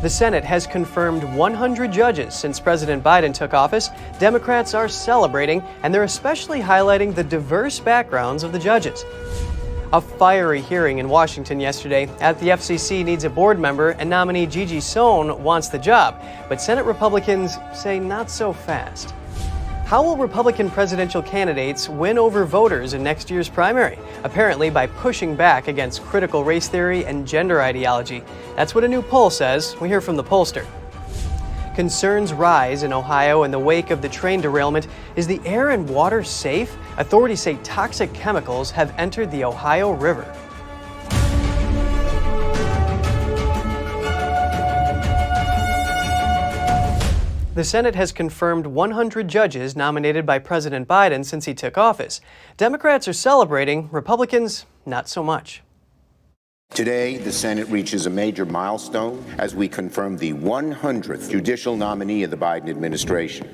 The Senate has confirmed 100 judges since President Biden took office. Democrats are celebrating, and they're especially highlighting the diverse backgrounds of the judges. A fiery hearing in Washington yesterday. At the FCC needs a board member, and nominee Gigi Sohn wants the job. But Senate Republicans say not so fast. How will Republican presidential candidates win over voters in next year's primary? Apparently by pushing back against critical race theory and gender ideology. That's what a new poll says. We hear from the pollster. Concerns rise in Ohio in the wake of the train derailment. Is the air and water safe? Authorities say toxic chemicals have entered the Ohio River. The Senate has confirmed 100 judges nominated by President Biden since he took office. Democrats are celebrating, Republicans not so much. Today, the Senate reaches a major milestone as we confirm the 100th judicial nominee of the Biden administration.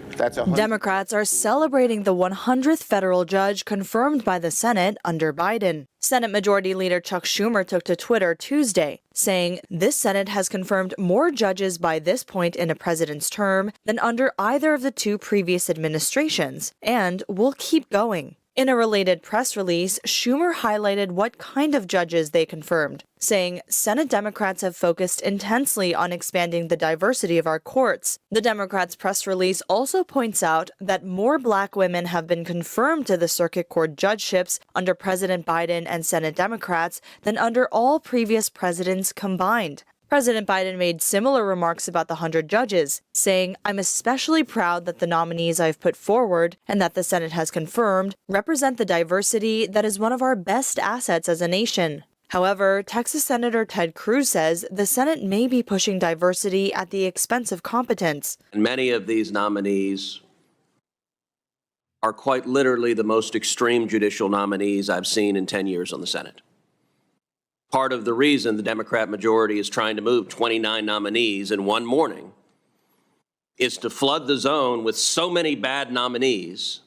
Democrats are celebrating the 100th federal judge confirmed by the Senate under Biden. Senate Majority Leader Chuck Schumer took to Twitter Tuesday, saying this Senate has confirmed more judges by this point in a president's term than under either of the two previous administrations, and will keep going. In a related press release, Schumer highlighted what kind of judges they confirmed, saying Senate Democrats have focused intensely on expanding the diversity of our courts. The Democrats' press release also points out that more Black women have been confirmed to the circuit court judgeships under President Biden and Senate Democrats than under all previous presidents combined. President Biden made similar remarks about the 100 judges, saying, "I'm especially proud that the nominees I've put forward and that the Senate has confirmed represent the diversity that is one of our best assets as a nation." However, Texas Senator Ted Cruz says the Senate may be pushing diversity at the expense of competence. Many of these nominees are quite literally the most extreme judicial nominees I've seen in 10 years on the Senate. Part of the reason the Democrat majority is trying to move 29 nominees in one morning is to flood the zone with so many bad nominees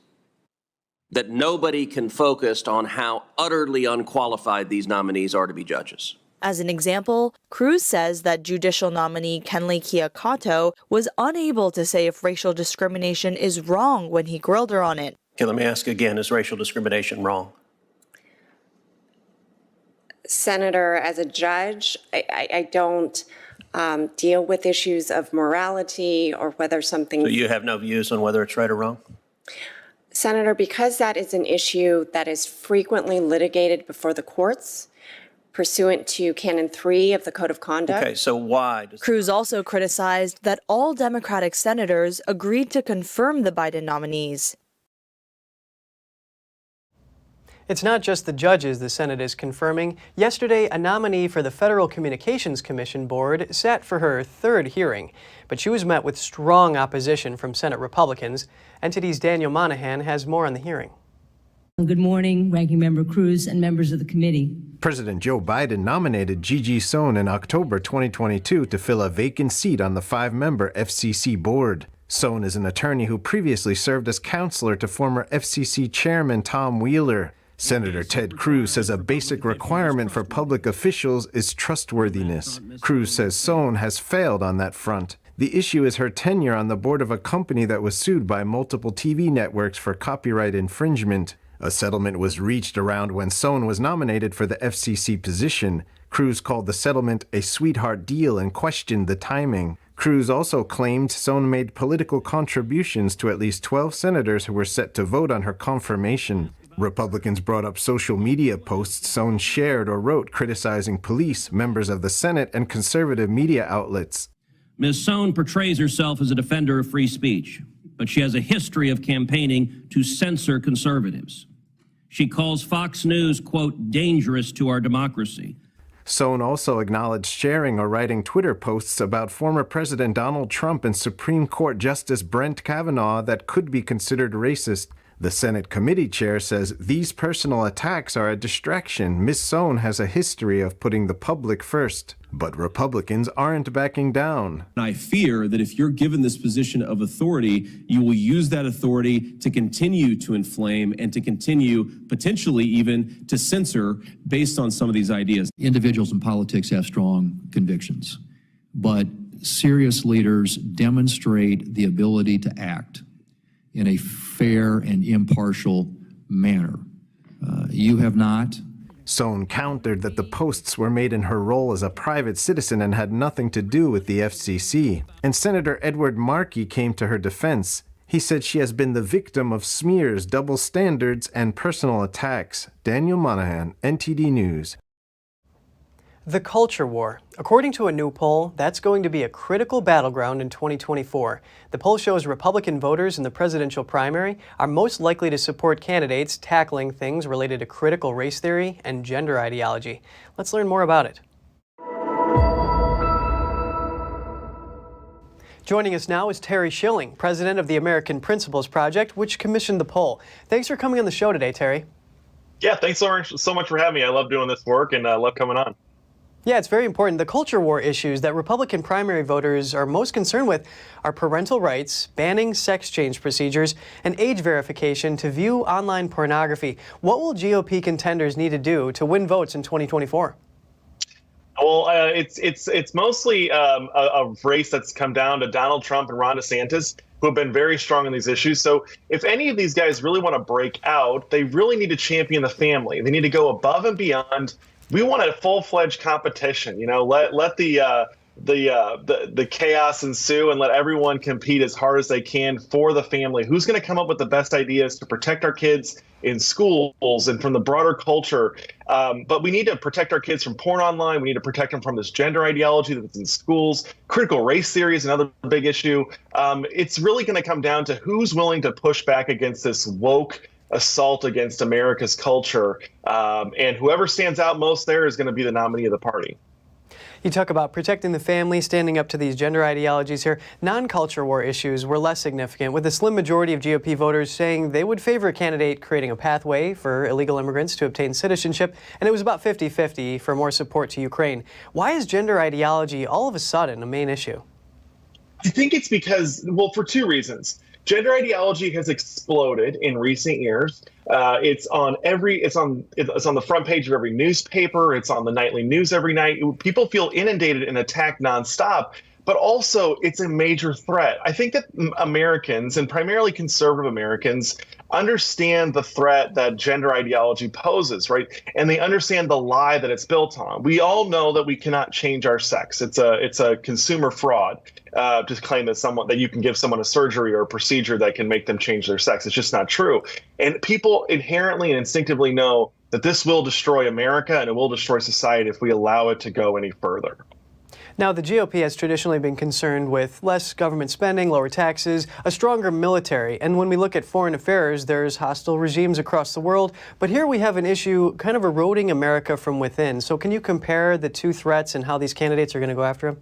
that nobody can focus on how utterly unqualified these nominees are to be judges. As an example, Cruz says that judicial nominee Kenley Keokato was unable to say if racial discrimination is wrong when he grilled her on it. Okay, let me ask again, is racial discrimination wrong? Senator, as a judge, I don't deal with issues of morality or whether something... So you have no views on whether it's right or wrong? Senator, because that is an issue that is frequently litigated before the courts, pursuant to Canon 3 of the Code of Conduct. Okay, so why? Cruz also criticized that all Democratic senators agreed to confirm the Biden nominees. It's not just the judges the Senate is confirming. Yesterday, a nominee for the Federal Communications Commission board sat for her third hearing, but she was met with strong opposition from Senate Republicans. NTD's Daniel Monahan has more on the hearing. Good morning, Ranking Member Cruz and members of the committee. President Joe Biden nominated Gigi Sohn in October 2022 to fill a vacant seat on the 5-member FCC board. Sohn is an attorney who previously served as counselor to former FCC Chairman Tom Wheeler. Senator Ted Cruz says a basic requirement for public officials is trustworthiness. Cruz says Sohn has failed on that front. The issue is her tenure on the board of a company that was sued by multiple TV networks for copyright infringement. A settlement was reached around when Sohn was nominated for the FCC position. Cruz called the settlement a sweetheart deal and questioned the timing. Cruz also claimed Sohn made political contributions to at least 12 senators who were set to vote on her confirmation. Republicans brought up social media posts Sohn shared or wrote criticizing police, members of the Senate, and conservative media outlets. Ms. Sohn portrays herself as a defender of free speech, but she has a history of campaigning to censor conservatives. She calls Fox News, quote, dangerous to our democracy. Sohn also acknowledged sharing or writing Twitter posts about former President Donald Trump and Supreme Court Justice Brett Kavanaugh that could be considered racist. The Senate committee chair says these personal attacks are a distraction. Ms. Sohn has a history of putting the public first. But Republicans aren't backing down. I fear that if you're given this position of authority, you will use that authority to continue to inflame and to continue potentially even to censor based on some of these ideas. Individuals in politics have strong convictions, but serious leaders demonstrate the ability to act in a fair and impartial manner. You have not. Sohn countered that the posts were made in her role as a private citizen and had nothing to do with the FCC. And Senator Edward Markey came to her defense. He said she has been the victim of smears, double standards, and personal attacks. Daniel Monahan, NTD News. The culture war. According to a new poll, that's going to be a critical battleground in 2024. The poll shows Republican voters in the presidential primary are most likely to support candidates tackling things related to critical race theory and gender ideology. Let's learn more about it. Joining us now is Terry Schilling, president of the American Principles Project, which commissioned the poll. Thanks for coming on the show today, Terry. Yeah, thanks so much for having me. I love doing this work and I love coming on. Yeah, it's very important. The culture war issues that Republican primary voters are most concerned with are parental rights, banning sex change procedures, and age verification to view online pornography. What will GOP contenders need to do to win votes in 2024? Well, it's mostly a race that's come down to Donald Trump and Ron DeSantis, who have been very strong on these issues. So if any of these guys really want to break out, they really need to champion the family. They need to go above and beyond. We want a full-fledged competition. You know, let the chaos ensue and let everyone compete as hard as they can for the family. Who's going to come up with the best ideas to protect our kids in schools and from the broader culture? But we need to protect our kids from porn online. We need to protect them from this gender ideology that's in schools. Critical race theory is another big issue. It's really going to come down to who's willing to push back against this woke assault against America's culture. And whoever stands out most there is going to be the nominee of the party. You talk about protecting the family, standing up to these gender ideologies here. Non-culture war issues were less significant, with a slim majority of GOP voters saying they would favor a candidate creating a pathway for illegal immigrants to obtain citizenship, and it was about 50-50 for more support to Ukraine. Why is gender ideology all of a sudden a main issue? I think it's because, well, for two reasons. Gender ideology has exploded in recent years. It's on the front page of every newspaper. It's on the nightly news every night. People feel inundated and attacked nonstop. But also, it's a major threat. I think that Americans, and primarily conservative Americans, understand the threat that gender ideology poses, right? And they understand the lie that it's built on. We all know that we cannot change our sex. It's a consumer fraud to claim that you can give someone a surgery or a procedure that can make them change their sex. It's just not true. And people inherently and instinctively know that this will destroy America and it will destroy society if we allow it to go any further. Now, the GOP has traditionally been concerned with less government spending, lower taxes, a stronger military. And when we look at foreign affairs, there's hostile regimes across the world. But here we have an issue kind of eroding America from within. So can you compare the two threats and how these candidates are going to go after them?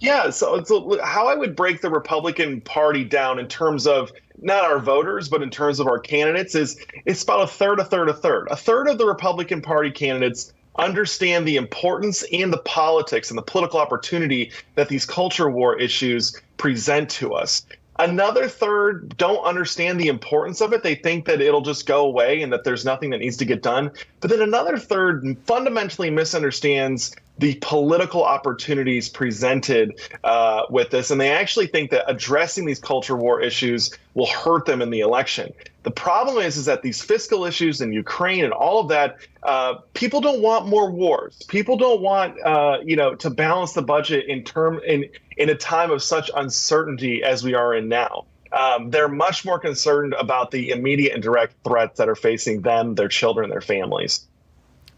Yeah, so how I would break the Republican Party down in terms of not our voters, but in terms of our candidates is it's about a third. A third of the Republican Party candidates understand the importance and the politics and the political opportunity that these culture war issues present to us. Another third don't understand the importance of it. They think that it'll just go away and that there's nothing that needs to get done. But then another third fundamentally misunderstands the political opportunities presented with this. And they actually think that addressing these culture war issues will hurt them in the election. The problem is that these fiscal issues in Ukraine and all of that, people don't want more wars. People don't want, to balance the budget in a time of such uncertainty as we are in now. They're much more concerned about the immediate and direct threats that are facing them, their children, their families.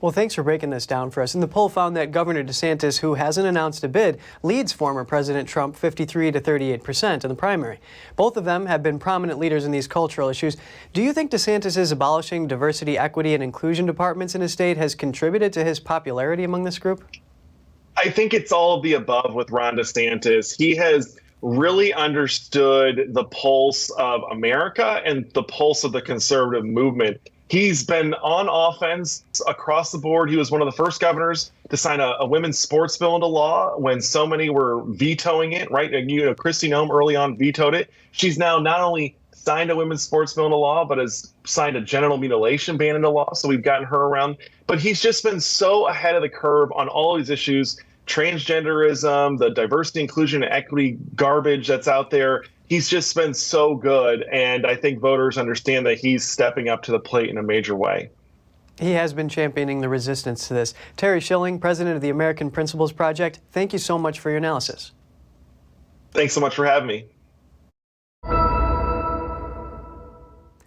Well, thanks for breaking this down for us. And the poll found that Governor DeSantis, who hasn't announced a bid, leads former President Trump 53 to 38% in the primary. Both of them have been prominent leaders in these cultural issues. Do you think DeSantis' abolishing diversity, equity, and inclusion departments in his state has contributed to his popularity among this group? I think it's all of the above with Ron DeSantis. He has really understood the pulse of America and the pulse of the conservative movement. He's been on offense across the board. He was one of the first governors to sign a women's sports bill into law when so many were vetoing it, right? Kristi Noem early on vetoed it. She's now not only signed a women's sports bill into law, but has signed a genital mutilation ban into law. So we've gotten her around. But he's just been so ahead of the curve on all these issues, transgenderism, the diversity, inclusion, and equity garbage that's out there. He's just been so good, and I think voters understand that he's stepping up to the plate in a major way. He has been championing the resistance to this. Terry Schilling, president of the American Principles Project, thank you so much for your analysis. Thanks so much for having me.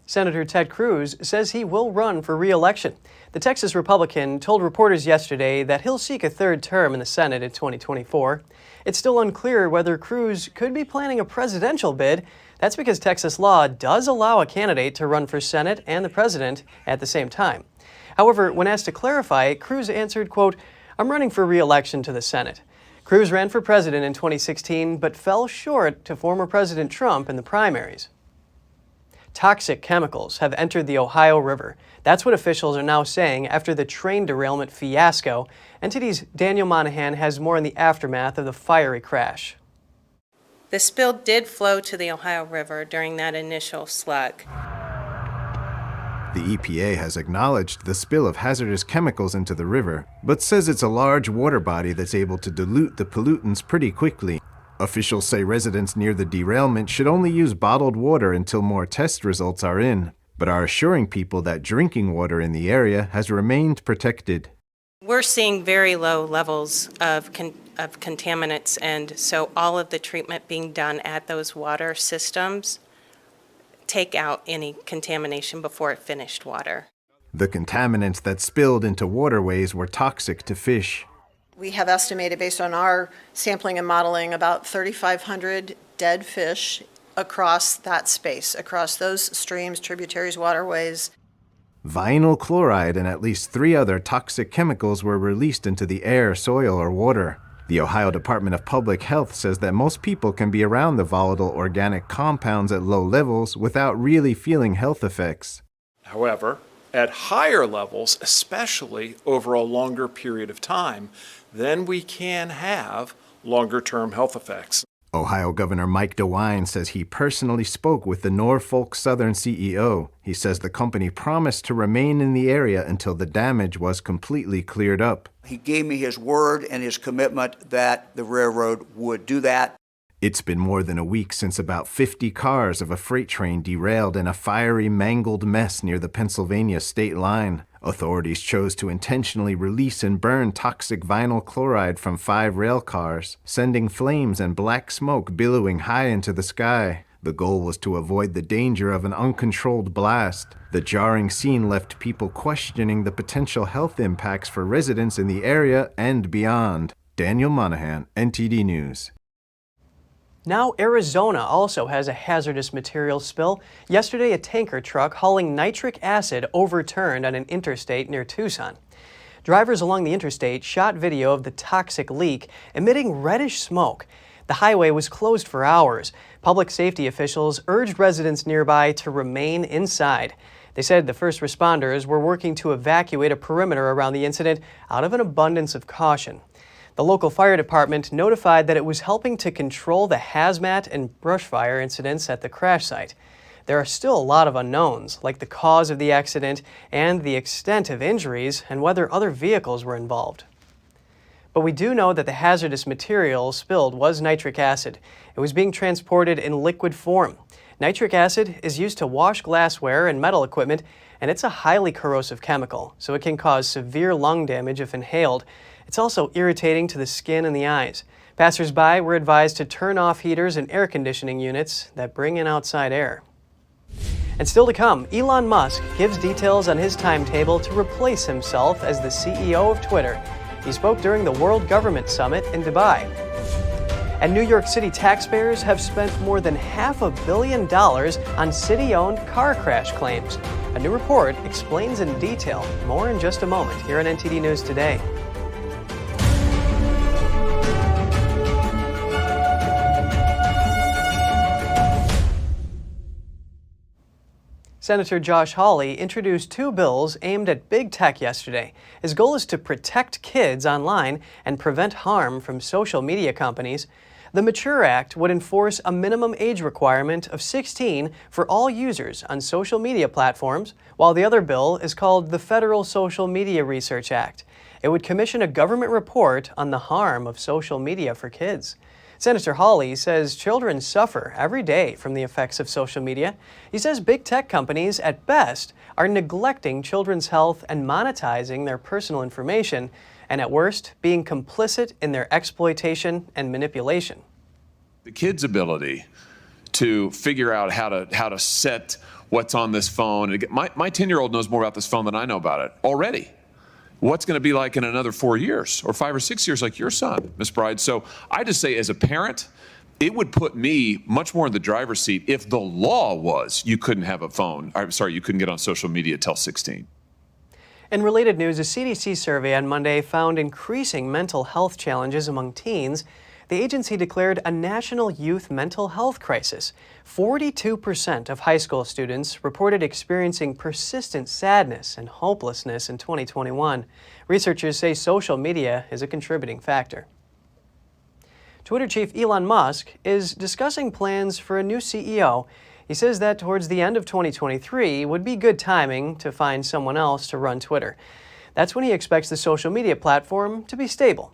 Senator Ted Cruz says he will run for re-election. The Texas Republican told reporters yesterday that he'll seek a third term in the Senate in 2024. It's still unclear whether Cruz could be planning a presidential bid. That's because Texas law does allow a candidate to run for Senate and the president at the same time. However, when asked to clarify, Cruz answered, quote, "I'm running for re-election to the Senate." Cruz ran for president in 2016, but fell short to former President Trump in the primaries. Toxic chemicals have entered the Ohio River. That's what officials are now saying after the train derailment fiasco. NTD's Daniel Monahan has more on the aftermath of the fiery crash. The spill did flow to the Ohio River during that initial slug. The EPA has acknowledged the spill of hazardous chemicals into the river, but says it's a large water body that's able to dilute the pollutants pretty quickly. Officials say residents near the derailment should only use bottled water until more test results are in, but are assuring people that drinking water in the area has remained protected. We're seeing very low levels of contaminants, and so all of the treatment being done at those water systems take out any contamination before it finished water. The contaminants that spilled into waterways were toxic to fish. We have estimated, based on our sampling and modeling, about 3,500 dead fish across that space, across those streams, tributaries, waterways. Vinyl chloride and at least 3 other toxic chemicals were released into the air, soil, or water. The Ohio Department of Public Health says that most people can be around the volatile organic compounds at low levels without really feeling health effects. However, at higher levels, especially over a longer period of time, then we can have longer-term health effects. Ohio Governor Mike DeWine says he personally spoke with the Norfolk Southern CEO. He says the company promised to remain in the area until the damage was completely cleared up. He gave me his word and his commitment that the railroad would do that. It's been more than a week since about 50 cars of a freight train derailed in a fiery, mangled mess near the Pennsylvania state line. Authorities chose to intentionally release and burn toxic vinyl chloride from 5 rail cars, sending flames and black smoke billowing high into the sky. The goal was to avoid the danger of an uncontrolled blast. The jarring scene left people questioning the potential health impacts for residents in the area and beyond. Daniel Monahan, NTD News. Now Arizona also has a hazardous material spill. Yesterday, a tanker truck hauling nitric acid overturned on an interstate near Tucson. Drivers along the interstate shot video of the toxic leak emitting reddish smoke. The highway was closed for hours. Public safety officials urged residents nearby to remain inside. They said the first responders were working to evacuate a perimeter around the incident out of an abundance of caution. The local fire department notified that it was helping to control the hazmat and brush fire incidents at the crash site. There are still a lot of unknowns, like the cause of the accident and the extent of injuries and whether other vehicles were involved. But we do know that the hazardous material spilled was nitric acid. It was being transported in liquid form. Nitric acid is used to wash glassware and metal equipment, and it's a highly corrosive chemical, so it can cause severe lung damage if inhaled. It's also irritating to the skin and the eyes. Passers-by were advised to turn off heaters and air conditioning units that bring in outside air. And still to come, Elon Musk gives details on his timetable to replace himself as the CEO of Twitter. He spoke during the World Government Summit in Dubai. And New York City taxpayers have spent more than $500 million on city-owned car crash claims. A new report explains in detail. More in just a moment here on NTD News Today. Senator Josh Hawley introduced 2 bills aimed at big tech yesterday. His goal is to protect kids online and prevent harm from social media companies. The Mature Act would enforce a minimum age requirement of 16 for all users on social media platforms, while the other bill is called the Federal Social Media Research Act. It would commission a government report on the harm of social media for kids. Senator Hawley says children suffer every day from the effects of social media. He says big tech companies, at best, are neglecting children's health and monetizing their personal information, and at worst, being complicit in their exploitation and manipulation. The kids' ability to figure out how to set what's on this phone. My 10-year-old knows more about this phone than I know about it already. What's going to be like in another 4 years or 5 or 6 years like your son, Ms. Bride? So I just say, as a parent, it would put me much more in the driver's seat if the law was you couldn't have a phone. I'm sorry, you couldn't get on social media till 16. In related news, a CDC survey on Monday found increasing mental health challenges among teens. The agency declared a national youth mental health crisis. 42% of high school students reported experiencing persistent sadness and hopelessness in 2021. Researchers say social media is a contributing factor. Twitter chief Elon Musk is discussing plans for a new CEO. He says that towards the end of 2023 would be good timing to find someone else to run Twitter. That's when he expects the social media platform to be stable.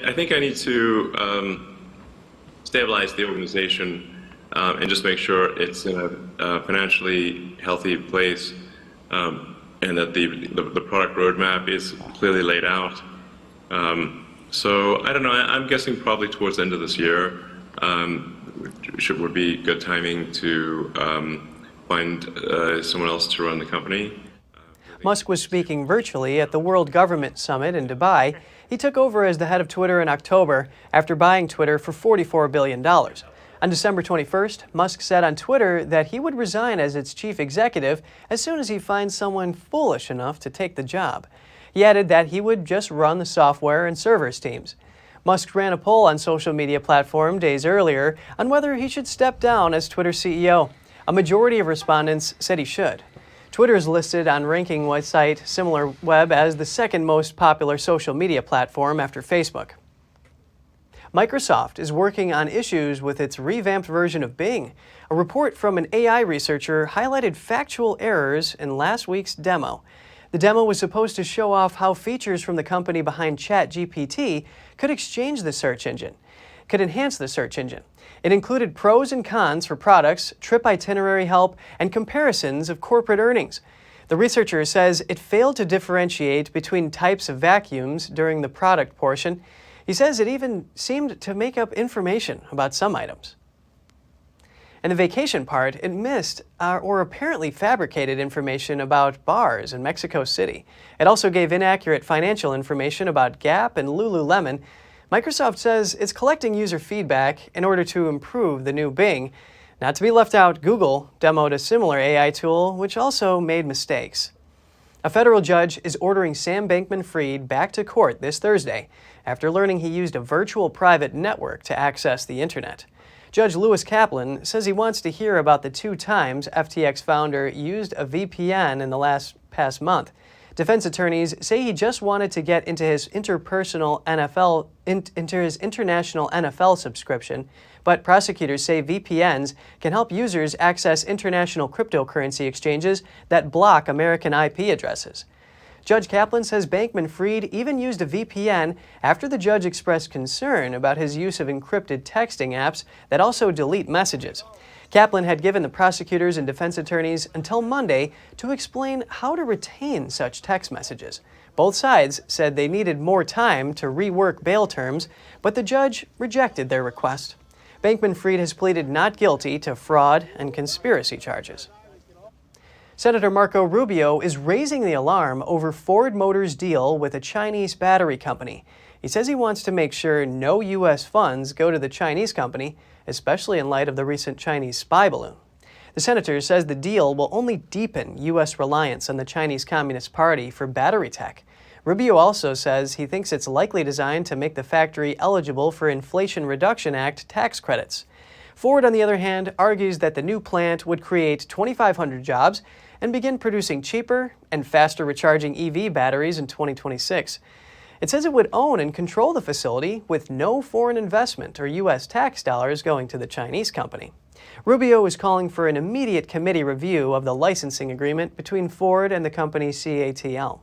I think I need to stabilize the organization and just make sure it's in a financially healthy place, and that the product roadmap is clearly laid out. So I don't know, I'm guessing probably towards the end of this year would be good timing to find someone else to run the company. Musk was speaking virtually at the World Government Summit in Dubai. He took over as the head of Twitter in October after buying Twitter for $44 billion. On December 21st, Musk said on Twitter that he would resign as its chief executive as soon as he finds someone foolish enough to take the job. He added that he would just run the software and servers teams. Musk ran a poll on social media platform days earlier on whether he should step down as Twitter CEO. A majority of respondents said he should. Twitter is listed on ranking website SimilarWeb as the second most popular social media platform after Facebook. Microsoft is working on issues with its revamped version of Bing. A report from an AI researcher highlighted factual errors in last week's demo. The demo was supposed to show off how features from the company behind ChatGPT could enhance the search engine. It included pros and cons for products, trip itinerary help, and comparisons of corporate earnings. The researcher says it failed to differentiate between types of vacuums during the product portion. He says it even seemed to make up information about some items. In the vacation part, it missed or apparently fabricated information about bars in Mexico City. It also gave inaccurate financial information about Gap and Lululemon. Microsoft says it's collecting user feedback in order to improve the new Bing. Not to be left out, Google demoed a similar AI tool, which also made mistakes. A federal judge is ordering Sam Bankman-Fried back to court this Thursday after learning he used a virtual private network to access the internet. Judge Lewis Kaplan says he wants to hear about the 2 times FTX founder used a VPN in the past month. Defense attorneys say he just wanted to get into his international NFL subscription, but prosecutors say VPNs can help users access international cryptocurrency exchanges that block American IP addresses. Judge Kaplan says Bankman-Fried even used a VPN after the judge expressed concern about his use of encrypted texting apps that also delete messages. Kaplan had given the prosecutors and defense attorneys until Monday to explain how to retain such text messages. Both sides said they needed more time to rework bail terms, but the judge rejected their request. Bankman-Fried has pleaded not guilty to fraud and conspiracy charges. Senator Marco Rubio is raising the alarm over Ford Motors' deal with a Chinese battery company. He says he wants to make sure no U.S. funds go to the Chinese company, especially in light of the recent Chinese spy balloon. The senator says the deal will only deepen U.S. reliance on the Chinese Communist Party for battery tech. Rubio also says he thinks it's likely designed to make the factory eligible for Inflation Reduction Act tax credits. Ford, on the other hand, argues that the new plant would create 2,500 jobs and begin producing cheaper and faster recharging EV batteries in 2026. It says it would own and control the facility with no foreign investment or U.S. tax dollars going to the Chinese company. Rubio is calling for an immediate committee review of the licensing agreement between Ford and the company CATL.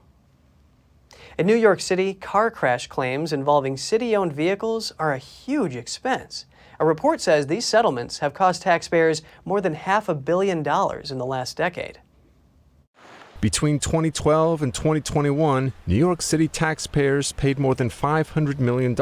In New York City, car crash claims involving city-owned vehicles are a huge expense. A report says these settlements have cost taxpayers more than $500 million in the last decade. Between 2012 and 2021, New York City taxpayers paid more than $500 million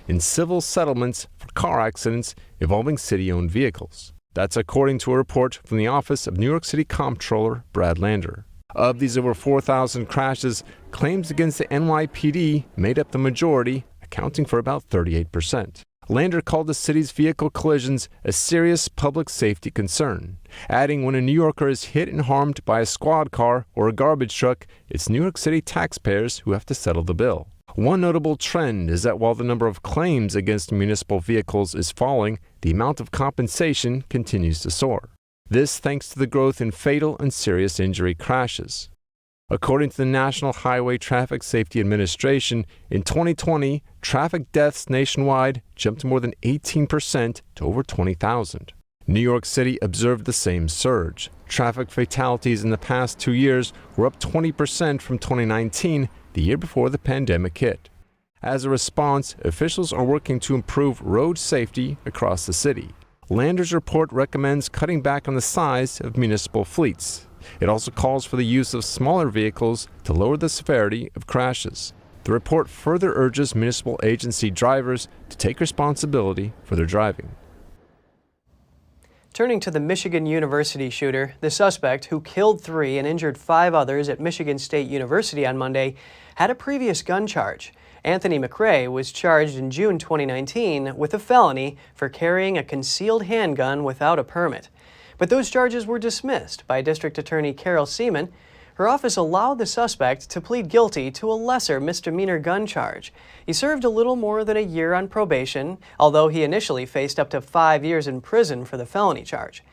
in civil settlements for car accidents involving city-owned vehicles. That's according to a report from the Office of New York City Comptroller Brad Lander. Of these over 4,000 crashes, claims against the NYPD made up the majority, accounting for about 38%. Lander called the city's vehicle collisions a serious public safety concern, adding when a New Yorker is hit and harmed by a squad car or a garbage truck, it's New York City taxpayers who have to settle the bill. One notable trend is that while the number of claims against municipal vehicles is falling, the amount of compensation continues to soar. This thanks to the growth in fatal and serious injury crashes. According to the National Highway Traffic Safety Administration, in 2020, traffic deaths nationwide jumped more than 18% to over 20,000. New York City observed the same surge. Traffic fatalities in the past 2 years were up 20% from 2019, the year before the pandemic hit. As a response, officials are working to improve road safety across the city. Lander's report recommends cutting back on the size of municipal fleets. It also calls for the use of smaller vehicles to lower the severity of crashes. The report further urges municipal agency drivers to take responsibility for their driving. Turning to the Michigan University shooter, the suspect, who killed 3 and injured 5 others at Michigan State University on Monday, had a previous gun charge. Anthony McRae was charged in June 2019 with a felony for carrying a concealed handgun without a permit. But those charges were dismissed by District Attorney Carol Seaman. Her office allowed the suspect to plead guilty to a lesser misdemeanor gun charge. He served a little more than a year on probation, although he initially faced up to 5 years in prison for the felony charge.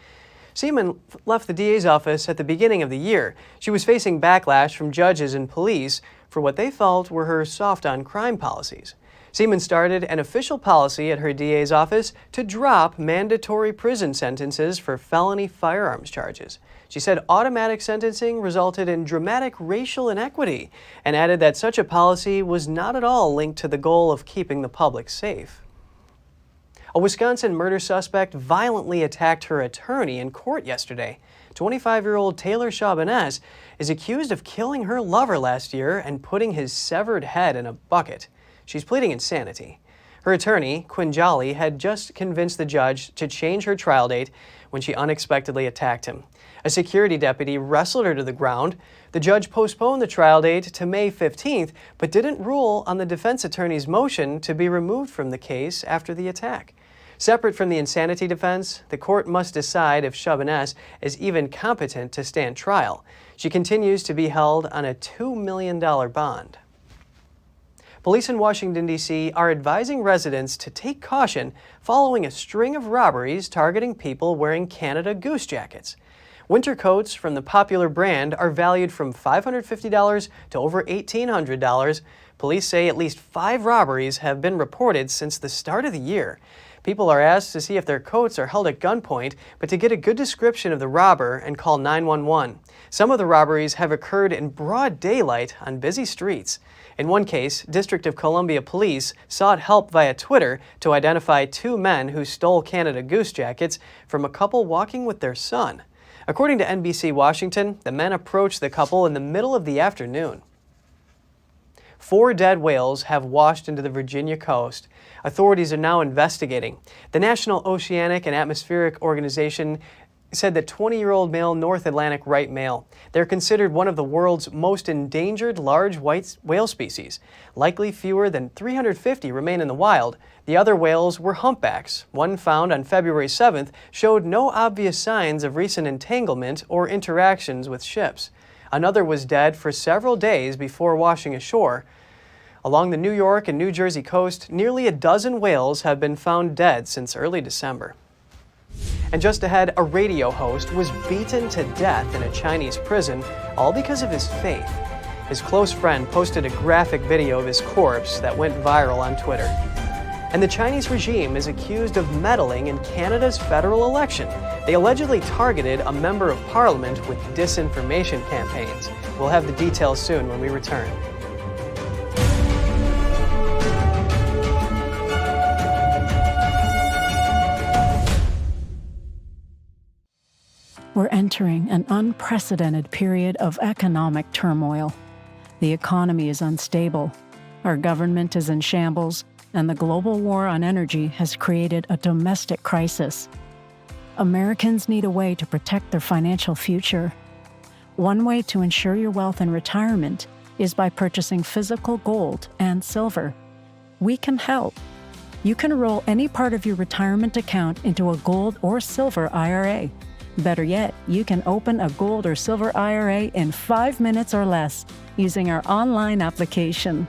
Seaman left the DA's office at the beginning of the year. She was facing backlash from judges and police for what they felt were her soft-on-crime policies. Seaman started an official policy at her DA's office to drop mandatory prison sentences for felony firearms charges. She said automatic sentencing resulted in dramatic racial inequity and added that such a policy was not at all linked to the goal of keeping the public safe. A Wisconsin murder suspect violently attacked her attorney in court yesterday. 25-year-old Taylor Chabanez is accused of killing her lover last year and putting his severed head in a bucket. She's pleading insanity. Her attorney, Quinn Jolly, had just convinced the judge to change her trial date when she unexpectedly attacked him. A security deputy wrestled her to the ground. The judge postponed the trial date to May 15th, but didn't rule on the defense attorney's motion to be removed from the case after the attack. Separate from the insanity defense, the court must decide if Chabanez is even competent to stand trial. She continues to be held on a $2 million bond. Police in Washington, D.C. are advising residents to take caution following a string of robberies targeting people wearing Canada Goose jackets. Winter coats from the popular brand are valued from $550 to over $1,800. Police say at least 5 robberies have been reported since the start of the year. People are asked to see if their coats are held at gunpoint, but to get a good description of the robber and call 911. Some of the robberies have occurred in broad daylight on busy streets. In one case, District of Columbia police sought help via Twitter to identify 2 men who stole Canada Goose jackets from a couple walking with their son. According to NBC Washington, the men approached the couple in the middle of the afternoon. 4 dead whales have washed into the Virginia coast. Authorities are now investigating. The National Oceanic and Atmospheric Organization said that 20-year-old male North Atlantic right male. They're considered one of the world's most endangered large white whale species. Likely fewer than 350 remain in the wild. The other whales were humpbacks. One found on February 7th showed no obvious signs of recent entanglement or interactions with ships. Another was dead for several days before washing ashore. Along the New York and New Jersey coast, nearly a dozen whales have been found dead since early December. And just ahead, a radio host was beaten to death in a Chinese prison, all because of his faith. His close friend posted a graphic video of his corpse that went viral on Twitter. And the Chinese regime is accused of meddling in Canada's federal election. They allegedly targeted a member of parliament with disinformation campaigns. We'll have the details soon when we return. We're entering an unprecedented period of economic turmoil. The economy is unstable, our government is in shambles, and the global war on energy has created a domestic crisis. Americans need a way to protect their financial future. One way to ensure your wealth in retirement is by purchasing physical gold and silver. We can help. You can roll any part of your retirement account into a gold or silver IRA. Better yet, you can open a gold or silver IRA in 5 minutes or less using our online application.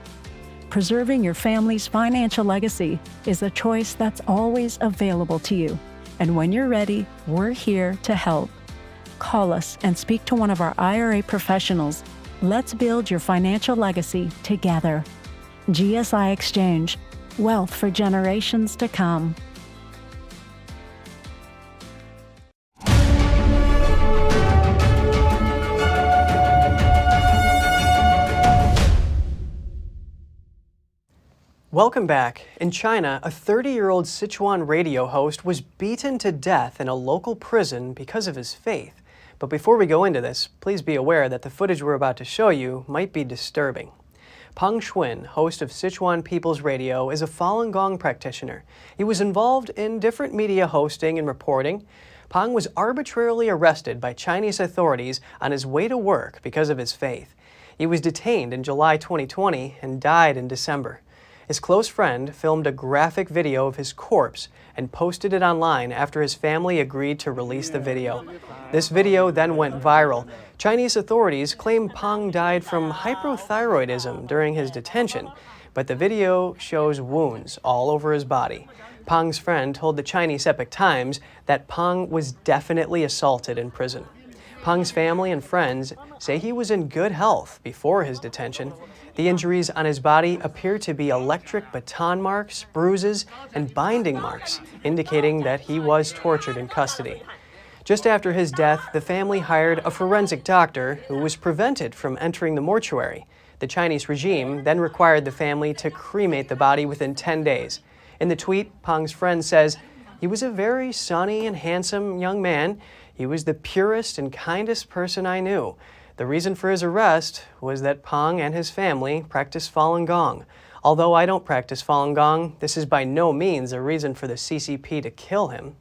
Preserving your family's financial legacy is a choice that's always available to you. And when you're ready, we're here to help. Call us and speak to one of our IRA professionals. Let's build your financial legacy together. GSI Exchange, wealth for generations to come. Welcome back. In China, a 30-year-old Sichuan radio host was beaten to death in a local prison because of his faith. But before we go into this, please be aware that the footage we're about to show you might be disturbing. Peng Shuin, host of Sichuan People's Radio, is a Falun Gong practitioner. He was involved in different media hosting and reporting. Peng was arbitrarily arrested by Chinese authorities on his way to work because of his faith. He was detained in July 2020 and died in December. His close friend filmed a graphic video of his corpse and posted it online after his family agreed to release the video. This video then went viral. Chinese authorities claim Peng died from hypothyroidism during his detention, but the video shows wounds all over his body. Peng's friend told the Chinese Epoch Times that Peng was definitely assaulted in prison. Peng's family and friends say he was in good health before his detention. The injuries on his body appear to be electric baton marks, bruises, and binding marks, indicating that he was tortured in custody. Just after his death, the family hired a forensic doctor who was prevented from entering the mortuary. The Chinese regime then required the family to cremate the body within 10 days. In the tweet, Peng's friend says, "He was a very sunny and handsome young man. He was the purest and kindest person I knew. The reason for his arrest was that Peng and his family practice Falun Gong. Although I don't practice Falun Gong, this is by no means a reason for the CCP to kill him."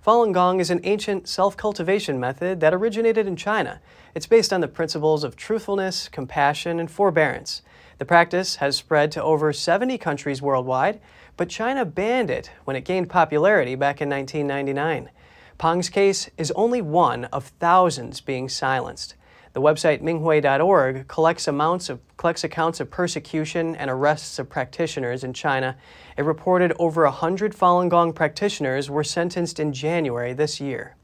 Falun Gong is an ancient self-cultivation method that originated in China. It's based on the principles of truthfulness, compassion, and forbearance. The practice has spread to over 70 countries worldwide, but China banned it when it gained popularity back in 1999. Peng's case is only one of thousands being silenced. The website minghui.org collects accounts of persecution and arrests of practitioners in China. It reported over 100 Falun Gong practitioners were sentenced in January this year.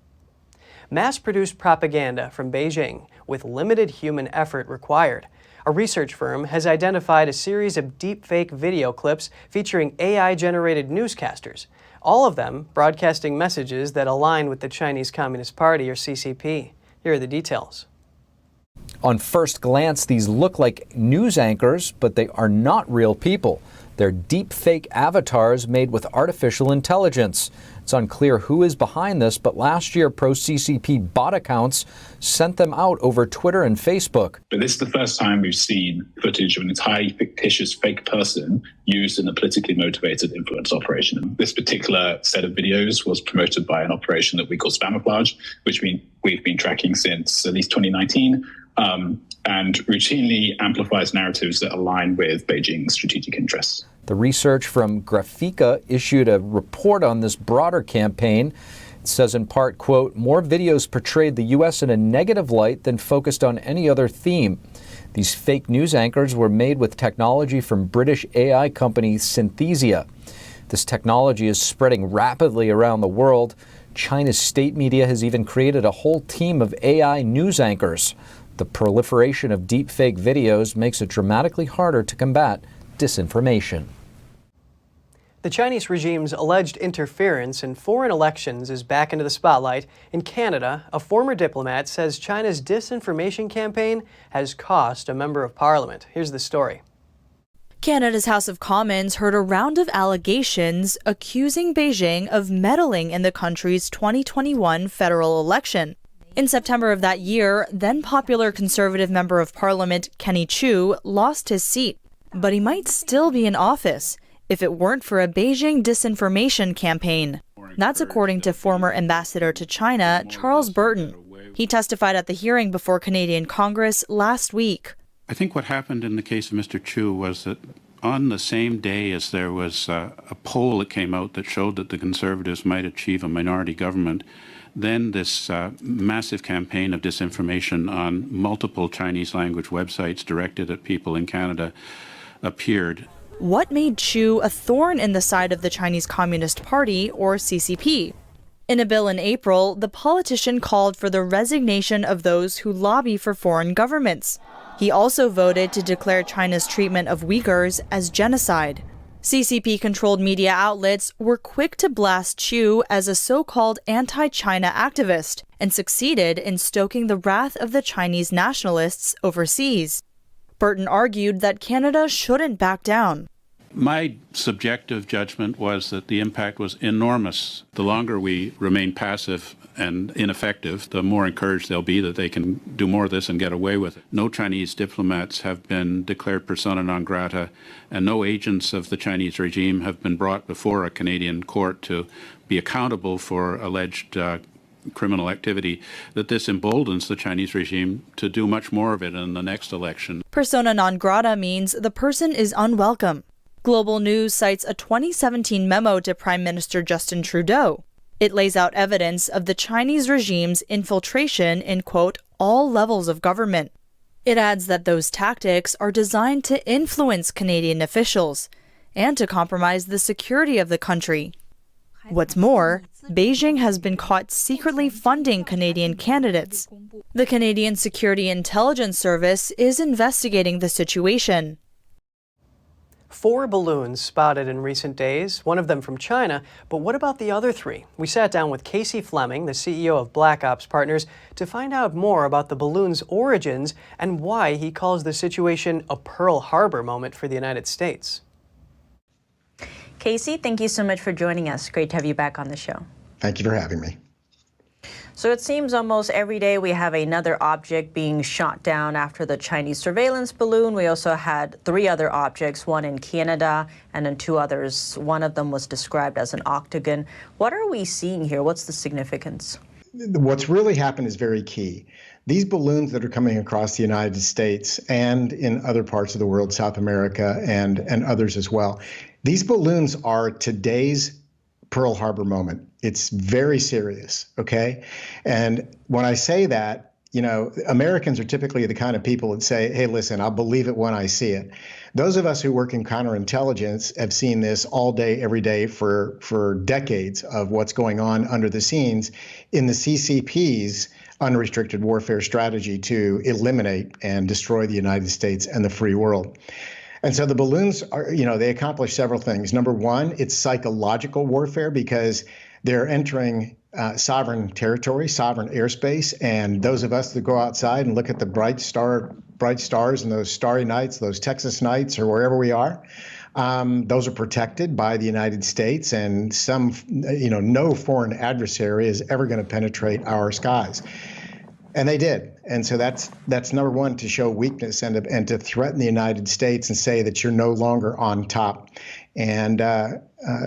Mass-produced propaganda from Beijing with limited human effort required. A research firm has identified a series of deepfake video clips featuring AI-generated newscasters, all of them broadcasting messages that align with the Chinese Communist Party or CCP. Here are the details. On first glance, these look like news anchors, but they are not real people. They're deepfake avatars made with artificial intelligence. It's unclear who is behind this, but last year, pro-CCP bot accounts sent them out over Twitter and Facebook. But this is the first time we've seen footage of an entirely fictitious fake person used in a politically motivated influence operation. This particular set of videos was promoted by an operation that we call Spamouflage, which we've been tracking since at least 2019. And routinely amplifies narratives that align with Beijing's strategic interests. The research from Graphica issued a report on this broader campaign. It says in part, quote, "More videos portrayed the U.S. in a negative light than focused on any other theme. These fake news anchors were made with technology from British AI company Synthesia. This technology is spreading rapidly around the world. China's state media has even created a whole team of AI news anchors. The proliferation of deepfake videos makes it dramatically harder to combat disinformation." The Chinese regime's alleged interference in foreign elections is back into the spotlight. In Canada, a former diplomat says China's disinformation campaign has cost a member of parliament. Here's the story. Canada's House of Commons heard a round of allegations accusing Beijing of meddling in the country's 2021 federal election. In September of that year, then popular Conservative Member of Parliament Kenny Chiu lost his seat, but he might still be in office if it weren't for a Beijing disinformation campaign. That's according to former ambassador to China, Charles Burton. He testified at the hearing before Canadian Congress last week. I think what happened in the case of Mr. Chiu was that on the same day as there was a poll that came out that showed that the Conservatives might achieve a minority government, then this massive campaign of disinformation on multiple Chinese language websites directed at people in Canada appeared. What made Chiu a thorn in the side of the Chinese Communist Party, or CCP? In a bill in April, the politician called for the resignation of those who lobby for foreign governments. He also voted to declare China's treatment of Uyghurs as genocide. CCP-controlled media outlets were quick to blast Chiu as a so-called anti-China activist and succeeded in stoking the wrath of the Chinese nationalists overseas. Burton argued that Canada shouldn't back down. My subjective judgment was that the impact was enormous. The longer we remain passive and ineffective, the more encouraged they'll be that they can do more of this and get away with it. No Chinese diplomats have been declared persona non grata, and no agents of the Chinese regime have been brought before a Canadian court to be accountable for alleged criminal activity, that this emboldens the Chinese regime to do much more of it in the next election. Persona non grata means the person is unwelcome. Global News cites a 2017 memo to Prime Minister Justin Trudeau. It lays out evidence of the Chinese regime's infiltration in, quote, all levels of government. It adds that those tactics are designed to influence Canadian officials and to compromise the security of the country. What's more, Beijing has been caught secretly funding Canadian candidates. The Canadian Security Intelligence Service is investigating the situation. 4 balloons spotted in recent days, one of them from China, but what about the other 3? We sat down with Casey Fleming, the CEO of Black Ops Partners, to find out more about the balloon's origins and why he calls the situation a Pearl Harbor moment for the United States. Casey, thank you so much for joining us. Great to have you back on the show. Thank you for having me. So it seems almost every day we have another object being shot down after the Chinese surveillance balloon. We also had 3 other objects, one in Canada and then 2 others. One of them was described as an octagon. What are we seeing here? What's the significance? What's really happened is very key. These balloons that are coming across the United States and in other parts of the world, South America and others as well, these balloons are today's Pearl Harbor moment. It's very serious, okay? And when I say that, you know, Americans are typically the kind of people that say, hey, listen, I'll believe it when I see it. Those of us who work in counterintelligence have seen this all day, every day for decades of what's going on under the scenes in the CCP's unrestricted warfare strategy to eliminate and destroy the United States and the free world. And so the balloons are, you know, they accomplish several things. Number one, it's psychological warfare because they're entering sovereign territory, sovereign airspace. And those of us that go outside and look at the bright stars and those starry nights, those Texas nights or wherever we are, those are protected by the United States, and no foreign adversary is ever going to penetrate our skies. And they did. And so that's number one, to show weakness and to threaten the United States and say that you're no longer on top. And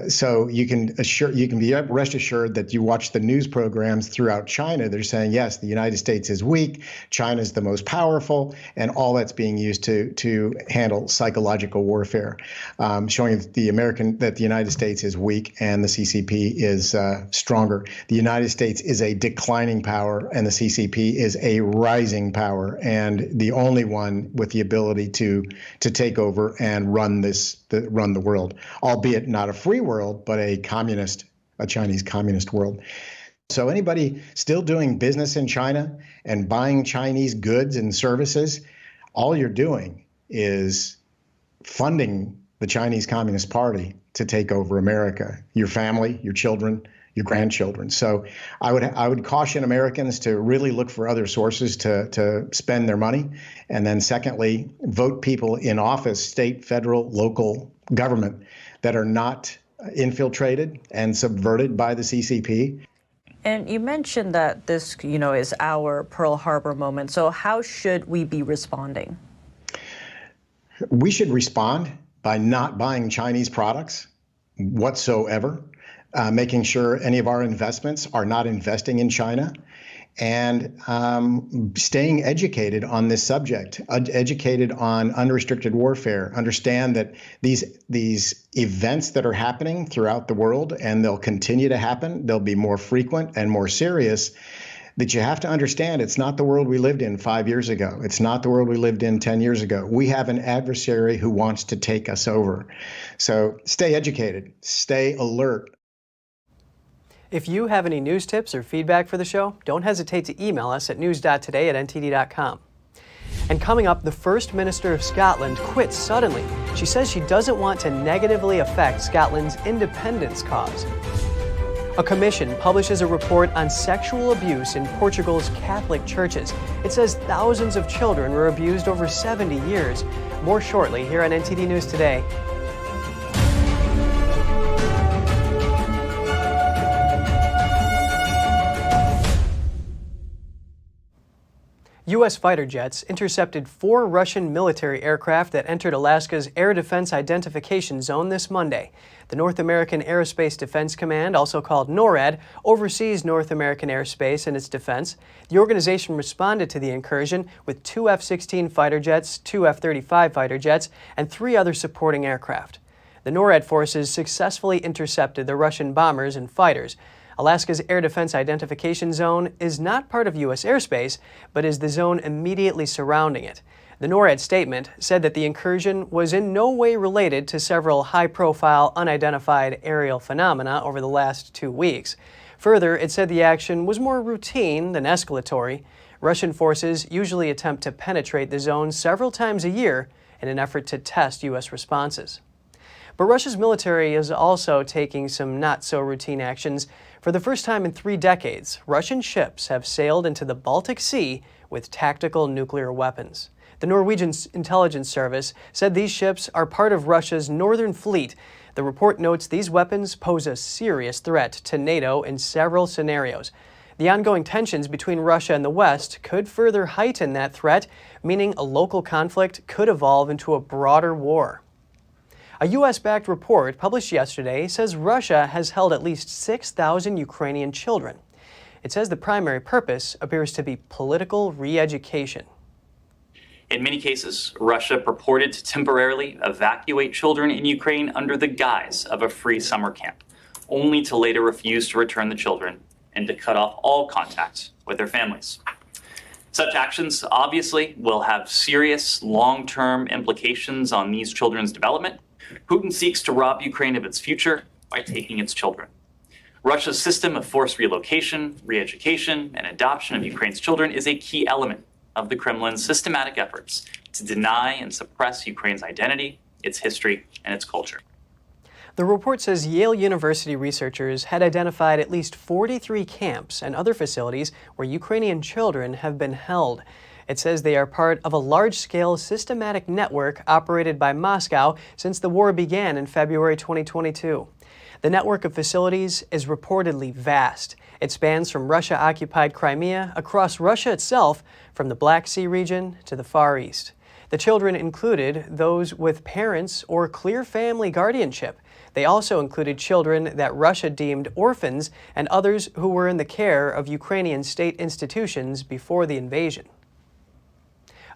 so you can be rest assured that you watch the news programs throughout China. They're saying, yes, the United States is weak, China's the most powerful, and all that's being used to handle psychological warfare, showing that the United States is weak and the CCP is stronger. The United States is a declining power and the CCP is a rising power, and the only one with the ability to take over and run the world, albeit not a free world, but a Chinese communist world. So anybody still doing business in China and buying Chinese goods and services, all you're doing is funding the Chinese Communist Party to take over America, your family, your children, your grandchildren. So I would caution Americans to really look for other sources to spend their money. And then secondly, vote people in office, state, federal, local government, that are not infiltrated and subverted by the CCP. And you mentioned that this, is our Pearl Harbor moment. So how should we be responding? We should respond by not buying Chinese products whatsoever, making sure any of our investments are not investing in China, and staying educated on this subject, educated on unrestricted warfare. Understand that these events that are happening throughout the world, and they'll continue to happen, they'll be more frequent and more serious, that you have to understand it's not the world we lived in 5 years ago. It's not the world we lived in 10 years ago. We have an adversary who wants to take us over. So stay educated, stay alert. If you have any news tips or feedback for the show, don't hesitate to email us at news.today@ntd.com. And coming up, the First Minister of Scotland quits suddenly. She says she doesn't want to negatively affect Scotland's independence cause. A commission publishes a report on sexual abuse in Portugal's Catholic churches. It says thousands of children were abused over 70 years. More shortly here on NTD News Today. U.S. fighter jets intercepted 4 Russian military aircraft that entered Alaska's Air Defense Identification Zone this Monday. The North American Aerospace Defense Command, also called NORAD, oversees North American airspace and its defense. The organization responded to the incursion with 2 F-16 fighter jets, 2 F-35 fighter jets, and 3 other supporting aircraft. The NORAD forces successfully intercepted the Russian bombers and fighters. Alaska's Air Defense Identification Zone is not part of U.S. airspace, but is the zone immediately surrounding it. The NORAD statement said that the incursion was in no way related to several high-profile, unidentified aerial phenomena over the last 2 weeks. Further, it said the action was more routine than escalatory. Russian forces usually attempt to penetrate the zone several times a year in an effort to test U.S. responses. But Russia's military is also taking some not-so-routine actions. For the first time in 3 decades, Russian ships have sailed into the Baltic Sea with tactical nuclear weapons. The Norwegian intelligence service said these ships are part of Russia's Northern Fleet. The report notes these weapons pose a serious threat to NATO in several scenarios. The ongoing tensions between Russia and the West could further heighten that threat, meaning a local conflict could evolve into a broader war. A U.S.-backed report published yesterday says Russia has held at least 6,000 Ukrainian children. It says the primary purpose appears to be political re-education. In many cases, Russia purported to temporarily evacuate children in Ukraine under the guise of a free summer camp, only to later refuse to return the children and to cut off all contact with their families. Such actions obviously will have serious long-term implications on these children's development. Putin seeks to rob Ukraine of its future by taking its children. Russia's system of forced relocation, re-education, and adoption of Ukraine's children is a key element of the Kremlin's systematic efforts to deny and suppress Ukraine's identity, its history, and its culture. The report says Yale University researchers had identified at least 43 camps and other facilities where Ukrainian children have been held. It says they are part of a large-scale systematic network operated by Moscow since the war began in February 2022. The network of facilities is reportedly vast. It spans from Russia-occupied Crimea across Russia itself, from the Black Sea region to the Far East. The children included those with parents or clear family guardianship. They also included children that Russia deemed orphans and others who were in the care of Ukrainian state institutions before the invasion.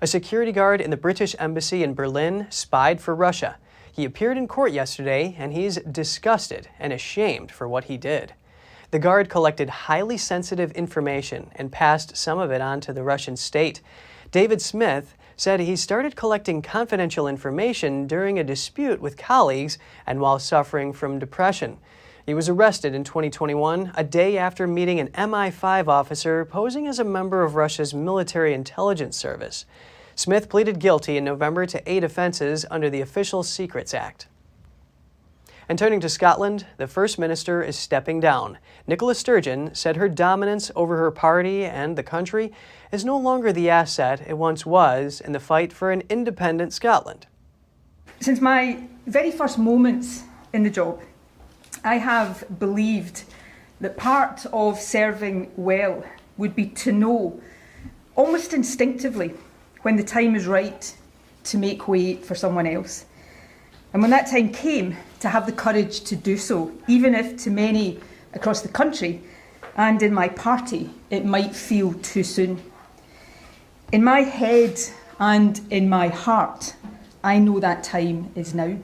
A security guard in the British Embassy in Berlin spied for Russia. He appeared in court yesterday, and he's disgusted and ashamed for what he did. The guard collected highly sensitive information and passed some of it on to the Russian state. David Smith said he started collecting confidential information during a dispute with colleagues and while suffering from depression. He was arrested in 2021, a day after meeting an MI5 officer posing as a member of Russia's military intelligence service. Smith pleaded guilty in November to 8 offenses under the Official Secrets Act. And turning to Scotland, the First Minister is stepping down. Nicola Sturgeon said her dominance over her party and the country is no longer the asset it once was in the fight for an independent Scotland. Since my very first moments in the job, I have believed that part of serving well would be to know, almost instinctively, when the time is right to make way for someone else. And when that time came, to have the courage to do so, even if to many across the country and in my party it might feel too soon. In my head and in my heart, I know that time is now,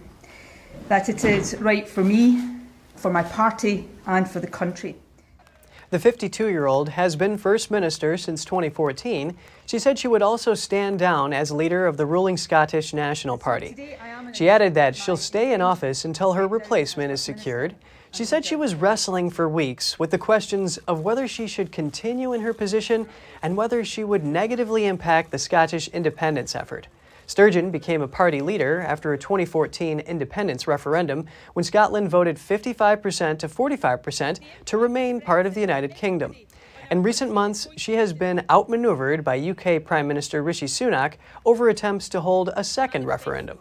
that it is right for me, for my party and for the country. The 52-year-old has been First Minister since 2014. She said she would also stand down as leader of the ruling Scottish National Party. She added that she'll stay in office until her replacement is secured. She said she was wrestling for weeks with the questions of whether she should continue in her position and whether she would negatively impact the Scottish independence effort. Sturgeon became a party leader after a 2014 independence referendum when Scotland voted 55% to 45% to remain part of the United Kingdom. In recent months, she has been outmaneuvered by UK Prime Minister Rishi Sunak over attempts to hold a second referendum.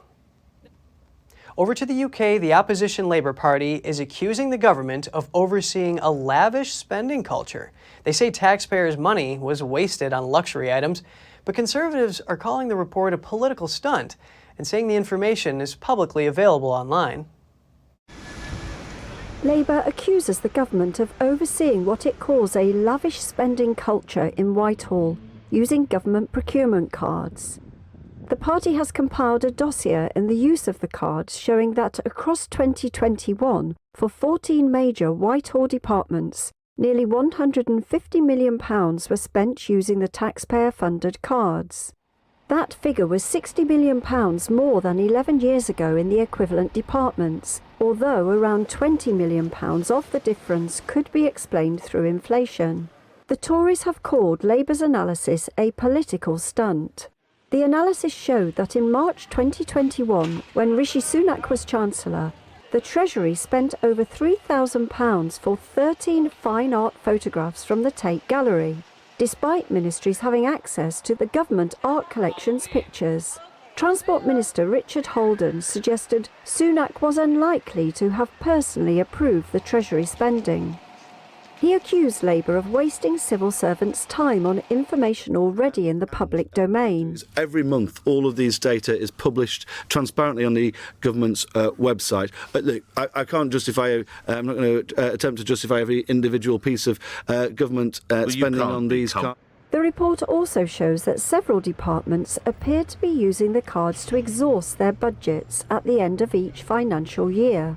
Over to the UK, the opposition Labour Party is accusing the government of overseeing a lavish spending culture. They say taxpayers' money was wasted on luxury items, but Conservatives are calling the report a political stunt and saying the information is publicly available online. Labour accuses the government of overseeing what it calls a lavish spending culture in Whitehall, using government procurement cards. The party has compiled a dossier in the use of the cards showing that across 2021, for 14 major Whitehall departments, nearly £150 million were spent using the taxpayer-funded cards. That figure was £60 million more than 11 years ago in the equivalent departments, although around £20 million of the difference could be explained through inflation. The Tories have called Labour's analysis a political stunt. The analysis showed that in March 2021, when Rishi Sunak was Chancellor, the Treasury spent over £3,000 for 13 fine art photographs from the Tate Gallery, despite ministries having access to the government art collection's pictures. Transport Minister Richard Holden suggested Sunak was unlikely to have personally approved the Treasury spending. He accused Labour of wasting civil servants' time on information already in the public domain. Every month, all of these data is published transparently on the government's website. But look, I can't justify, I'm not going to attempt to justify every individual piece of government spending on these cards. The report also shows that several departments appear to be using the cards to exhaust their budgets at the end of each financial year.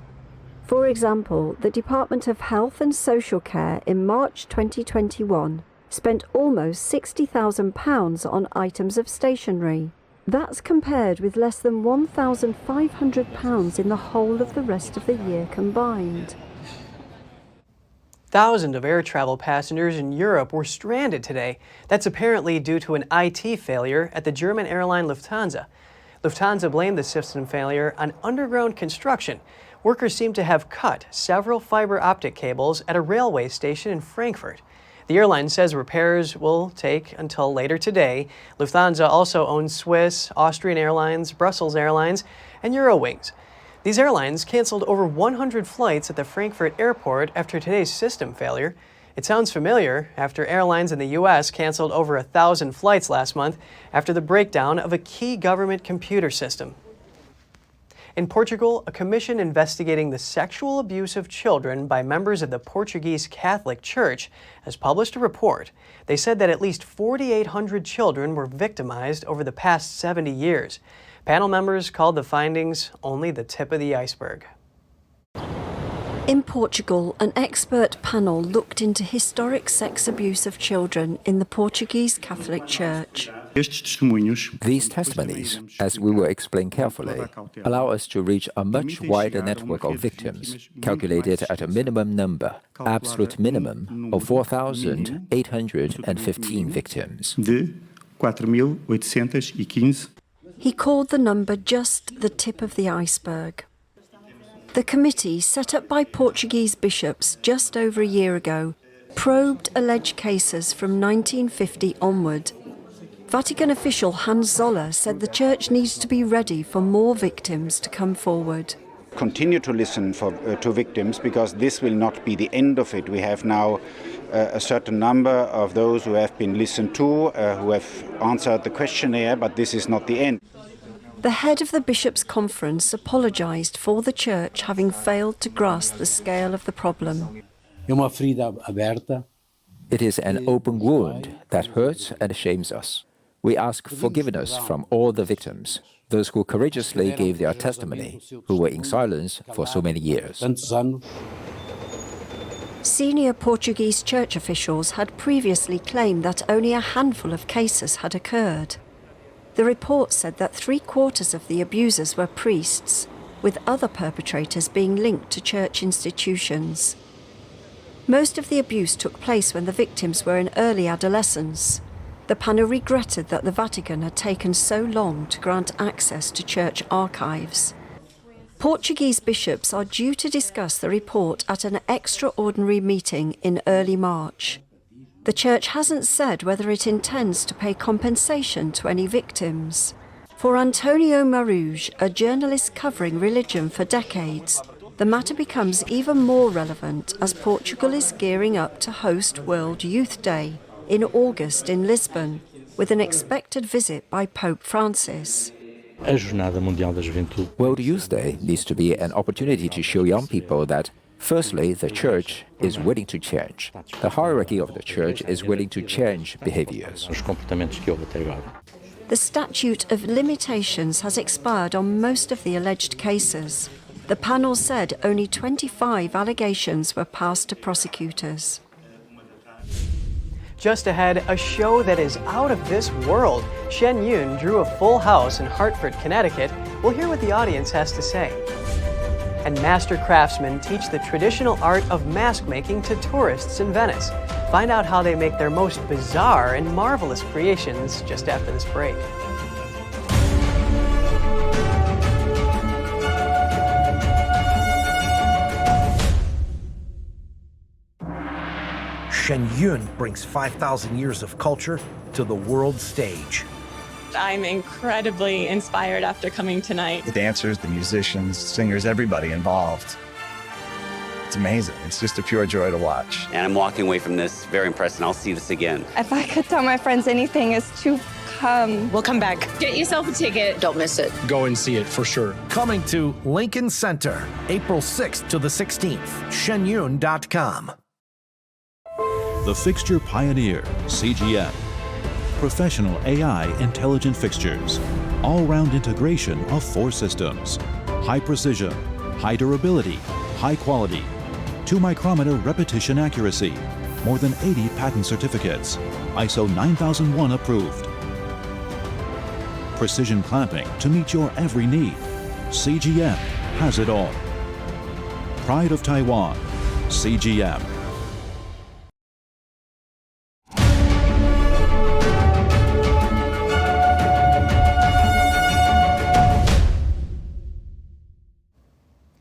For example, the Department of Health and Social Care in March 2021 spent almost £60,000 on items of stationery. That's compared with less than £1,500 in the whole of the rest of the year combined. Thousands of air travel passengers in Europe were stranded today. That's apparently due to an IT failure at the German airline Lufthansa. Lufthansa blamed the system failure on underground construction. Workers seem to have cut several fiber optic cables at a railway station in Frankfurt. The airline says repairs will take until later today. Lufthansa also owns Swiss, Austrian Airlines, Brussels Airlines, and Eurowings. These airlines canceled over 100 flights at the Frankfurt airport after today's system failure. It sounds familiar after airlines in the U.S. canceled over 1,000 flights last month after the breakdown of a key government computer system. In Portugal, a commission investigating the sexual abuse of children by members of the Portuguese Catholic Church has published a report. They said that at least 4,800 children were victimized over the past 70 years. Panel members called the findings only the tip of the iceberg. In Portugal, an expert panel looked into historic sex abuse of children in the Portuguese Catholic Church. These testimonies, as we will explain carefully, allow us to reach a much wider network of victims, calculated at a minimum number, absolute minimum, of 4,815 victims. He called the number just the tip of the iceberg. The committee, set up by Portuguese bishops just over a year ago, probed alleged cases from 1950 onward. Vatican official Hans Zoller said the Church needs to be ready for more victims to come forward. Continue to listen to victims, because this will not be the end of it. We have now a certain number of those who have been listened to, who have answered the questionnaire, but this is not the end. The head of the Bishops' Conference apologised for the Church having failed to grasp the scale of the problem. It is an open wound that hurts and shames us. We ask forgiveness from all the victims, those who courageously gave their testimony, who were in silence for so many years. Senior Portuguese church officials had previously claimed that only a handful of cases had occurred. The report said that 3/4 of the abusers were priests, with other perpetrators being linked to church institutions. Most of the abuse took place when the victims were in early adolescence. The panel regretted that the Vatican had taken so long to grant access to church archives. Portuguese bishops are due to discuss the report at an extraordinary meeting in early March. The Church hasn't said whether it intends to pay compensation to any victims. For Antonio Maruge, a journalist covering religion for decades, the matter becomes even more relevant as Portugal is gearing up to host World Youth Day in August in Lisbon, with an expected visit by Pope Francis. World Youth Day needs to be an opportunity to show young people that, firstly, the Church is willing to change. The hierarchy of the Church is willing to change behaviors. The statute of limitations has expired on most of the alleged cases. The panel said only 25 allegations were passed to prosecutors. Just ahead, a show that is out of this world. Shen Yun drew a full house in Hartford, Connecticut. We'll hear what the audience has to say. And master craftsmen teach the traditional art of mask making to tourists in Venice. Find out how they make their most bizarre and marvelous creations just after this break. Shen Yun brings 5,000 years of culture to the world stage. I'm incredibly inspired after coming tonight. The dancers, the musicians, singers, everybody involved. It's amazing. It's just a pure joy to watch. And I'm walking away from this very impressed, and I'll see this again. If I could tell my friends anything, is to come. We'll come back. Get yourself a ticket. Don't miss it. Go and see it for sure. Coming to Lincoln Center, April 6th to the 16th. Shenyun.com. The Fixture Pioneer, CGM. Professional AI intelligent fixtures. All-round integration of 4 systems. High precision, high durability, high quality. 2-micrometer repetition accuracy. More than 80 patent certificates. ISO 9001 approved. Precision clamping to meet your every need. CGM has it all. Pride of Taiwan, CGM.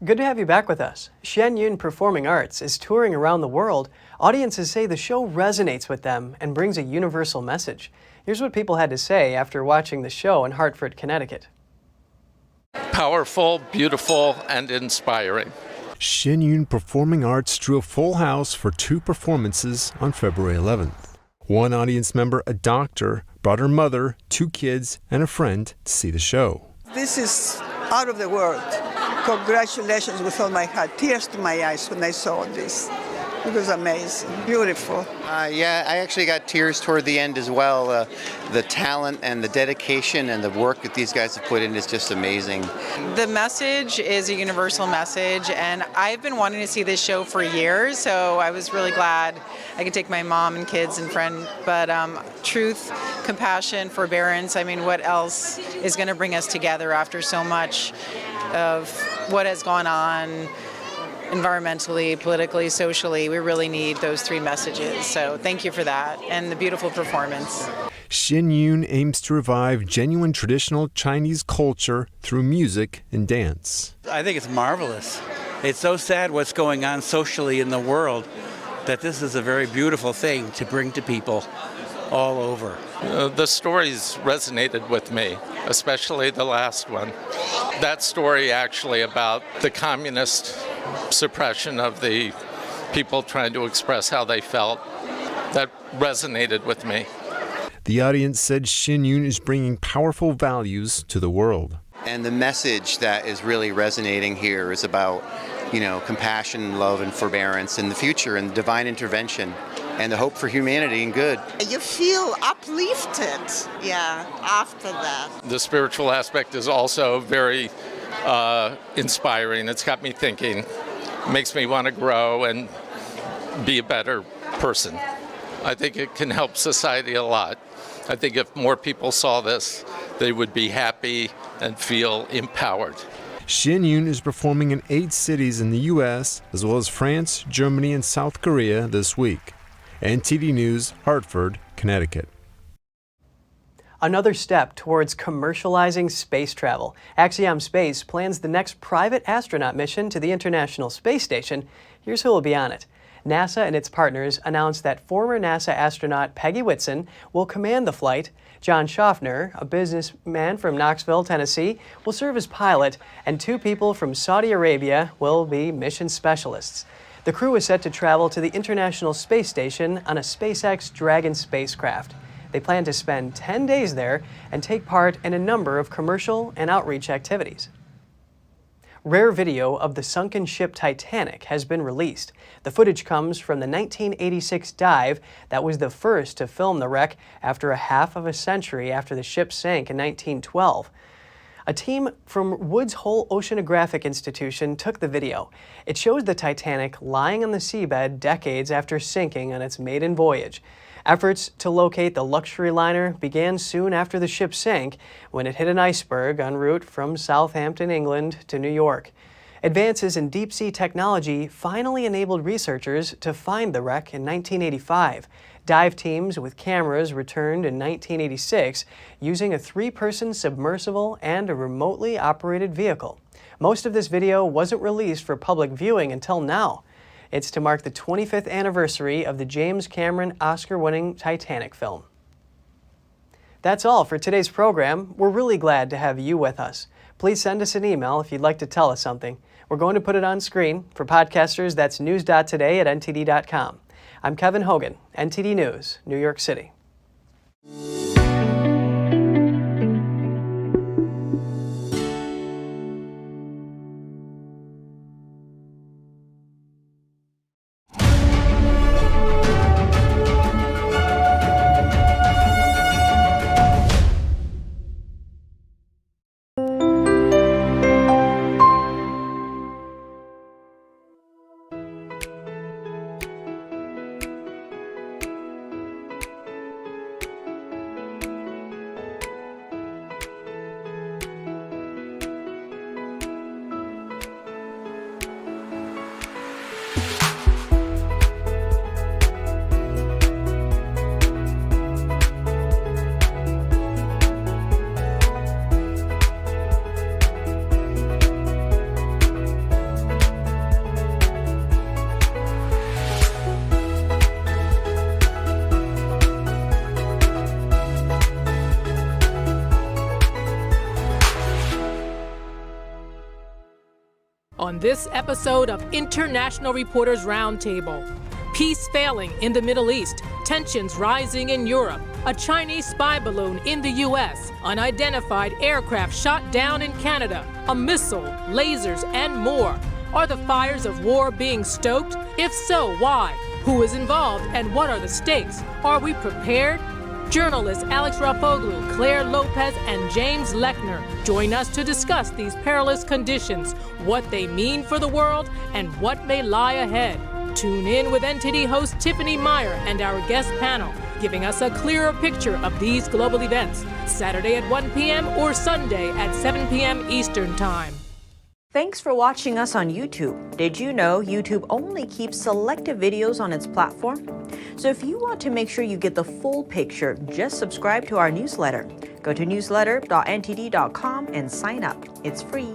Good to have you back with us. Shen Yun Performing Arts is touring around the world. Audiences say the show resonates with them and brings a universal message. Here's what people had to say after watching the show in Hartford, Connecticut. Powerful, beautiful, and inspiring. Shen Yun Performing Arts drew a full house for 2 performances on February 11th. One audience member, a doctor, brought her mother, 2 kids, and a friend to see the show. This is out of the world. Congratulations with all my heart. Tears to my eyes when I saw this. It was amazing, beautiful. Yeah, I actually got tears toward the end as well. The talent and the dedication and the work that these guys have put in is just amazing. The message is a universal message, and I've been wanting to see this show for years, so I was really glad I could take my mom and kids and friend. But truth, compassion, forbearance, I mean, what else is going to bring us together after so much of what has gone on environmentally, politically, socially? We really need those 3 messages. So thank you for that and the beautiful performance. Shen Yun aims to revive genuine traditional Chinese culture through music and dance. I think it's marvelous. It's so sad what's going on socially in the world that this is a very beautiful thing to bring to people all over. The stories resonated with me, especially the last one. That story actually about the communist suppression of the people trying to express how they felt, that resonated with me. The audience said Shin Yun is bringing powerful values to the world. And the message that is really resonating here is about, compassion, love, and forbearance in the future, and divine intervention, and the hope for humanity and good. You feel uplifted, after that. The spiritual aspect is also very inspiring. It's got me thinking, makes me want to grow and be a better person. I think it can help society a lot. I think if more people saw this, they would be happy and feel empowered. Shin Yun is performing in 8 cities in the U.S., as well as France, Germany, and South Korea this week. NTD News, Hartford, Connecticut. Another step towards commercializing space travel. Axiom Space plans the next private astronaut mission to the International Space Station. Here's who will be on it. NASA and its partners announced that former NASA astronaut Peggy Whitson will command the flight. John Schaffner, a businessman from Knoxville, Tennessee, will serve as pilot, and 2 people from Saudi Arabia will be mission specialists. The crew is set to travel to the International Space Station on a SpaceX Dragon spacecraft. They plan to spend 10 days there and take part in a number of commercial and outreach activities. Rare video of the sunken ship Titanic has been released. The footage comes from the 1986 dive that was the first to film the wreck after a half of a century after the ship sank in 1912. A team from Woods Hole Oceanographic Institution took the video. It shows the Titanic lying on the seabed decades after sinking on its maiden voyage. Efforts to locate the luxury liner began soon after the ship sank when it hit an iceberg en route from Southampton, England to New York. Advances in deep-sea technology finally enabled researchers to find the wreck in 1985. Dive teams with cameras returned in 1986 using a 3-person submersible and a remotely operated vehicle. Most of this video wasn't released for public viewing until now. It's to mark the 25th anniversary of the James Cameron Oscar-winning Titanic film. That's all for today's program. We're really glad to have you with us. Please send us an email if you'd like to tell us something. We're going to put it on screen. For podcasters, that's news.today@ntd.com. I'm Kevin Hogan, NTD News, New York City. On this episode of International Reporters Roundtable, peace failing in the Middle East, tensions rising in Europe, a Chinese spy balloon in the U.S., unidentified aircraft shot down in Canada, a missile, lasers, and more. Are the fires of war being stoked? If so, why? Who is involved and what are the stakes? Are we prepared? Journalists Alex Rapoglu, Claire Lopez, and James Lechner join us to discuss these perilous conditions, what they mean for the world, and what may lie ahead. Tune in with NTD host Tiffany Meyer and our guest panel, giving us a clearer picture of these global events, Saturday at 1 p.m. or Sunday at 7 p.m. Eastern Time. Thanks for watching us on YouTube. Did you know YouTube only keeps selective videos on its platform? So if you want to make sure you get the full picture, just subscribe to our newsletter. Go to newsletter.ntd.com and sign up. It's free.